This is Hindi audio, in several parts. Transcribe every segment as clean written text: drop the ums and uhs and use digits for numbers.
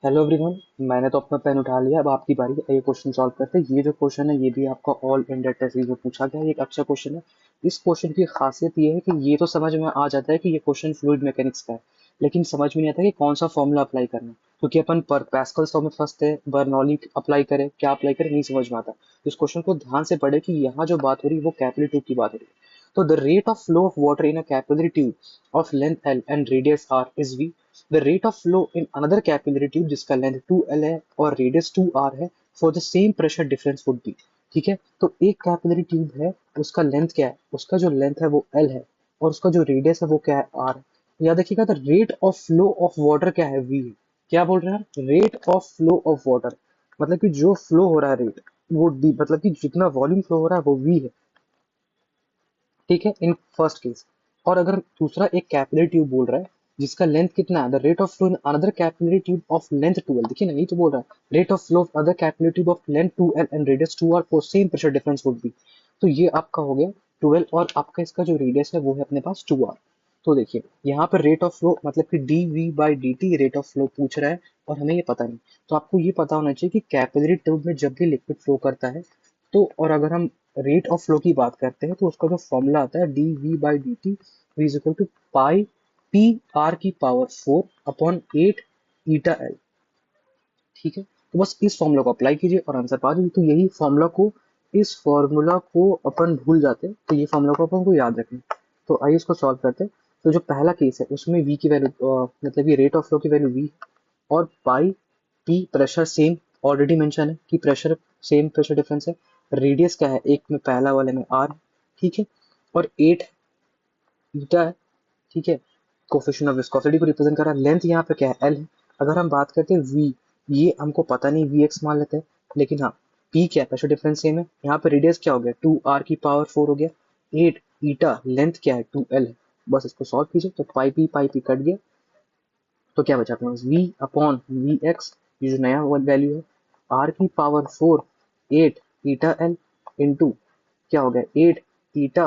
Hello everyone. मैंने तो अपना पेन उठा लिया, अब आपकी बारी है। ये क्वेश्चन सॉल्व करते हैं। ये जो क्वेश्चन है ये भी आपका ऑल इंडिया टेस्ट सीरीज में पूछा गया है। ये एक अच्छा क्वेश्चन है। इस क्वेश्चन की खासियत ये है कि ये तो समझ में आ जाता है कि ये क्वेश्चन फ्लूइड मैकेनिक्स का है, लेकिन समझ में नहीं आता कि कौन सा फॉर्मूला अप्लाई करना है, क्योंकि अपन पर पैस्कल लॉ में फंसते हैं। बर्नौली अप्लाई करें, क्या अप्लाई करें, नहीं समझ में आता। इस क्वेश्चन को ध्यान से पढ़े कि यहाँ जो बात हो रही है वो कैपिलरी ट्यूब की बात हो रही है। तो the rate of flow of water in a capillary tube of length L and radius R is V. The rate of flow in another capillary tube जिसका लेंथ 2L है और रेडियस 2R है, for the same pressure difference would be। ठीक है, तो एक कैपिलरी ट्यूब है, उसका लेंथ क्या है, उसका जो लेंथ है वो L है और उसका जो रेडियस है वो क्या है, R है। याद रखिएगा, the rate of flow of water क्या है, V है। क्या बोल रहे हैं, rate of flow of water, मतलब कि जो फ्लो हो रहा है रेट, वो D, मतलब कि जितना वॉल्यूम फ्लो हो रहा है वो V है। ठीक है, इन फर्स्ट केस। और अगर दूसरा एक कैपिलरी ट्यूब बोल रहा है जिसका लेंथ कितना है, the rate of flow in another capillary tube of length 2L। देखिए ना, ये तो बोल रहा है rate of flow of other capillary tube of length 2L and radius 2R for same pressure difference would be. तो ये आपका हो गया 12 और आपका इसका जो रेडियस है वो है अपने पास 2R। तो देखिए यहाँ पर रेट ऑफ फ्लो मतलब कि D V by D T rate of flow पूछ रहा है और हमें ये पता नहीं। तो आपको ये पता होना चाहिए कि कैपिलरी ट्यूब में जब भी लिक्विड फ्लो करता है तो, और अगर हम रेट ऑफ फ्लो की बात करते हैं तो उसका जो फॉर्मूला आता है D V by D T is equal to pi P R की पावर 4 अपॉन 8 ईटा एल। ठीक है, तो बस इस फॉर्मूला को अप्लाई कीजिए और आंसर पा जाइए। तो यही फॉर्मूला को, इस फॉर्मूला को अपन भूल जाते हैं, तो ये फॉर्मूला को अपन को याद रखें। तो आइए इसको सॉल्व करते हैं। तो जो पहला केस है उसमें v की वैल्यू मतलब ये रेट ऑफ फ्लो की वैल्यू v और pi P pressure same, already mention है कि प्रेशर सेम, प्रेशर डिफरेंस है। रेडियस क्या है, एक में पहला वाले में r। ठीक है, और 8 ईटा है। ठीक है, कोफिशिएंट ऑफ विस्कोसिटी को रिप्रेजेंट कर रहा है। लेंथ यहाँ पे क्या है, एल है। अगर हम बात करते हैं वी, ये हमको पता नहीं, वी एक्स मान लेते हैं, लेकिन हाँ पी क्या है, प्रेशर डिफरेंस सेम है। यहाँ पे रेडियस क्या हो गया, 2R की पावर 4 हो गया। 8 ईटा, लेंथ क्या है, 2L है। बस इसको सॉल्व कीजिए तो पाई पी कट गया। तो क्या बचा अपने पास, v अपॉन वी एक्स, ये जो नया वैल्यू है, r की पावर 4 8 ईटा एल इंटू क्या हो गया 8 ईटा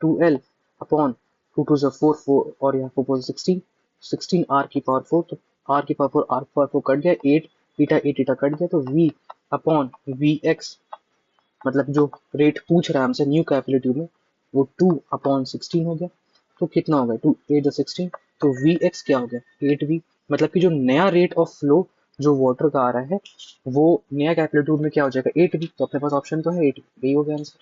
2L अपॉन 2 टू 4 4 और यहाँ पर 16 16 r की पावर 4। तो r की पावर 4 r की पावर 4 कट गया, 8 ईटा कट गया, तो v अपॉन वी एक्स मतलब जो रेट पूछ रहा है हमसे न्यू कैपिलरी ट्यूब में वो 2/16 हो गया। तो कितना हो गया, 2 8 16, तो वी एक्स क्या हो गया 8V। मतलब कि जो नया रेट ऑफ फ्लो जो वाटर का आ रहा है वो नया कैपिलरी ट्यूब में क्या हो जाएगा 8V। तो अपने पास ऑप्शन तो है 8, यही हो गया आंसर।